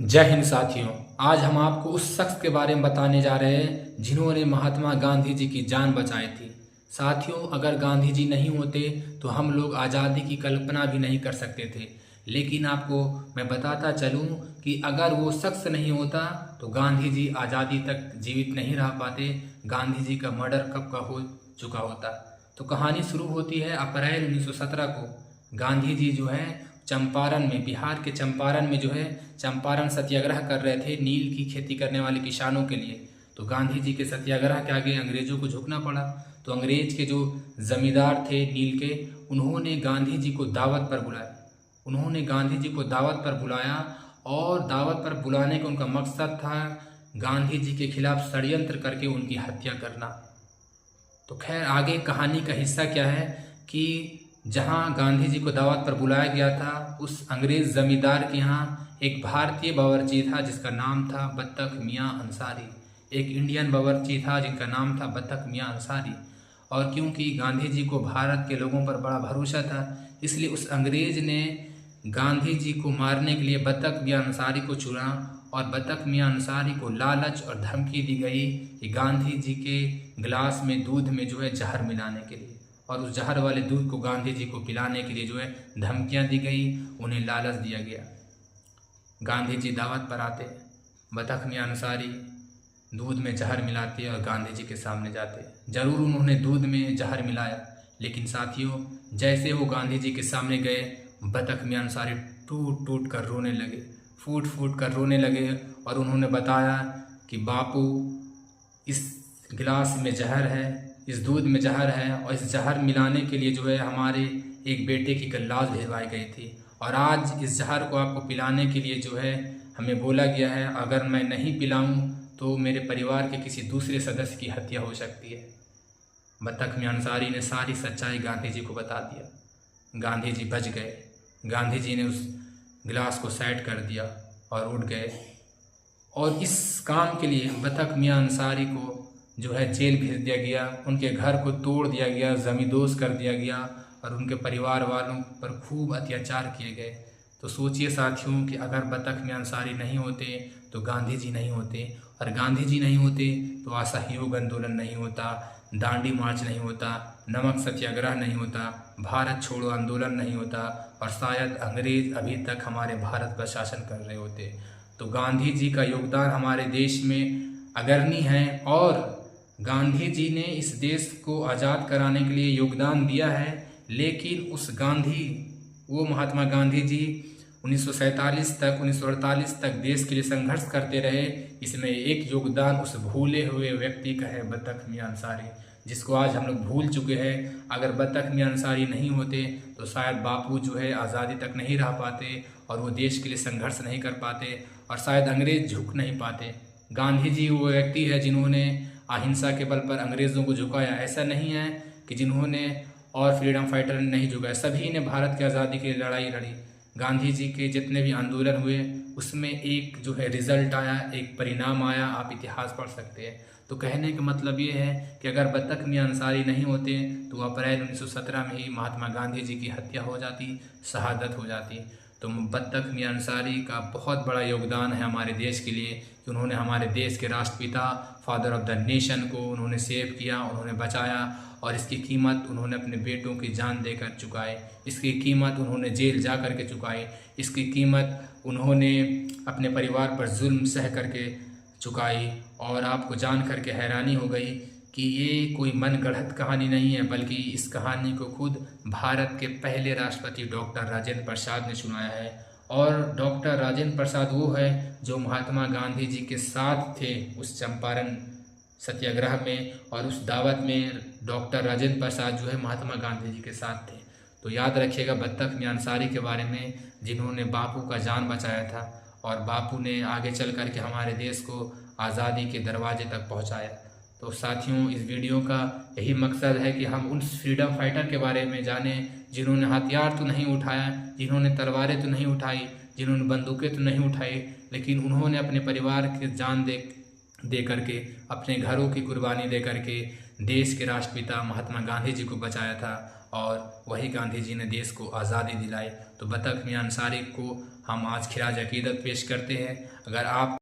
जय हिंद साथियों। आज हम आपको उस शख्स के बारे में बताने जा रहे हैं जिन्होंने महात्मा गांधी जी की जान बचाई थी। साथियों, अगर गांधी जी नहीं होते तो हम लोग आज़ादी की कल्पना भी नहीं कर सकते थे। लेकिन आपको मैं बताता चलूं कि अगर वो शख्स नहीं होता तो गांधी जी आज़ादी तक जीवित नहीं रह पाते। गांधी जी का मर्डर कब का हो चुका होता। तो कहानी शुरू होती है अप्रैल 1917 को। गांधी जी जो है चंपारण में, बिहार के चंपारण में जो है चंपारण सत्याग्रह कर रहे थे नील की खेती करने वाले किसानों के लिए। तो गांधी जी के सत्याग्रह के आगे अंग्रेजों को झुकना पड़ा। तो अंग्रेज के जो जमींदार थे नील के, उन्होंने गांधी जी को दावत पर बुलाया। उन्होंने गांधी जी को दावत पर बुलाया और दावत पर बुलाने का उनका मकसद था गांधी जी के खिलाफ षड्यंत्र करके उनकी हत्या करना। तो खैर, आगे कहानी का हिस्सा क्या है कि जहां गांधी जी को दावत पर बुलाया गया था, उस अंग्रेज जमींदार के यहाँ एक भारतीय बावर्ची था जिसका नाम था बत्तख मियां अंसारी। एक इंडियन बावर्ची था जिनका नाम था बत्तख मियां अंसारी। और क्योंकि गांधी जी को भारत के लोगों पर बड़ा भरोसा था, इसलिए उस अंग्रेज ने गांधी जी को मारने के लिए बत्तख मियां अंसारी को चुना। और बत्तख मियां अंसारी को लालच और धमकी दी गई कि गांधी जी के गिलास में दूध में जो है जहर मिलाने के लिए, और उस जहर वाले दूध को गांधी जी को पिलाने के लिए जो है धमकियां दी गई, उन्हें लालच दिया गया। गांधी जी दावत पर आते, बत्तख मियां अंसारी दूध में जहर मिलाते और गांधी जी के सामने जाते। जरूर उन्होंने दूध में जहर मिलाया, लेकिन साथियों, जैसे वो गांधी जी के सामने गए, बत्तख मियां अंसारी टूट टूट कर रोने लगे, फूट फूट कर रोने लगे। और उन्होंने बताया कि बापू, इस गिलास में जहर है, इस दूध में जहर है, और इस जहर मिलाने के लिए जो है हमारे एक बेटे की कल लाश भिजवाई गई थी, और आज इस जहर को आपको पिलाने के लिए जो है हमें बोला गया है। अगर मैं नहीं पिलाऊं तो मेरे परिवार के किसी दूसरे सदस्य की हत्या हो सकती है। बत्तख मियां अंसारी ने सारी सच्चाई गांधी जी को बता दिया। गांधी जी बच गए। गांधी जी ने उस गिलास को साइड कर दिया और उठ गए। और इस काम के लिए बत्तख मियां अंसारी को जो है जेल भेज दिया गया, उनके घर को तोड़ दिया गया, जमींदोज कर दिया गया, और उनके परिवार वालों पर खूब अत्याचार किए गए। तो सोचिए साथियों कि अगर बत्तख मियां अंसारी नहीं होते तो गांधी जी नहीं होते, और गांधी जी नहीं होते तो असहयोग आंदोलन नहीं होता, दांडी मार्च नहीं होता, नमक सत्याग्रह नहीं होता, भारत छोड़ो आंदोलन नहीं होता, और शायद अंग्रेज अभी तक हमारे भारत पर शासन कर रहे होते। तो गांधी जी का योगदान हमारे देश में अग्रणी है, और गांधी जी ने इस देश को आज़ाद कराने के लिए योगदान दिया है। लेकिन वो महात्मा गांधी जी 1947 तक 1948 तक देश के लिए संघर्ष करते रहे। इसमें एक योगदान उस भूले हुए व्यक्ति का है, बत्तख मियां अंसारी, जिसको आज हम लोग भूल चुके हैं। अगर बत्तख मियां अंसारी नहीं होते तो शायद बापू जो है आज़ादी तक नहीं रह पाते, और वो देश के लिए संघर्ष नहीं कर पाते, और शायद अंग्रेज झुक नहीं पाते। गांधी जी वो व्यक्ति है जिन्होंने अहिंसा के बल पर अंग्रेज़ों को झुकाया। ऐसा नहीं है कि जिन्होंने और फ्रीडम फाइटर ने नहीं झुकाया, सभी ने भारत की आज़ादी की लड़ाई लड़ी। गांधी जी के जितने भी आंदोलन हुए उसमें एक जो है रिजल्ट आया, एक परिणाम आया, आप इतिहास पढ़ सकते हैं। तो कहने का मतलब ये है कि अगर बत्तख मियां अंसारी नहीं होते तो अप्रैल 1917 में ही महात्मा गांधी जी की हत्या हो जाती, शहादत हो जाती। तो बत्तख मियां अंसारी का बहुत बड़ा योगदान है हमारे देश के लिए कि उन्होंने हमारे देश के राष्ट्रपिता, फादर ऑफ द नेशन को उन्होंने सेव किया, उन्होंने बचाया, और इसकी कीमत उन्होंने अपने बेटों की जान देकर चुकाई। इसकी कीमत उन्होंने जेल जा कर के चुकाई। इसकी कीमत उन्होंने अपने परिवार पर जुल्म सह करके चुकाई। और आपको जान करके हैरानी हो गई कि ये कोई मन गढ़ंत कहानी नहीं है, बल्कि इस कहानी को खुद भारत के पहले राष्ट्रपति डॉक्टर राजेंद्र प्रसाद ने सुनाया है। और डॉक्टर राजेंद्र प्रसाद वो है जो महात्मा गांधी जी के साथ थे उस चंपारण सत्याग्रह में, और उस दावत में डॉक्टर राजेंद्र प्रसाद जो है महात्मा गांधी जी के साथ थे। तो याद रखिएगा बत्तख मियां अंसारी के बारे में, जिन्होंने बापू का जान बचाया था, और बापू ने आगे चल कर के हमारे देश को आज़ादी के दरवाजे तक पहुंचाया। तो साथियों, इस वीडियो का यही मकसद है कि हम उन फ्रीडम फाइटर के बारे में जानें जिन्होंने हथियार तो नहीं उठाया, जिन्होंने तलवारें तो नहीं उठाई, जिन्होंने बंदूकें तो नहीं उठाई, लेकिन उन्होंने अपने परिवार की जान दे करके, अपने घरों की कुर्बानी दे करके देश के राष्ट्रपिता महात्मा गांधी जी को बचाया था। और वही गांधी जी ने देश को आज़ादी दिलाई। तो बतख मियां अंसारी को हम आज खिराज अकीदत पेश करते हैं। अगर आप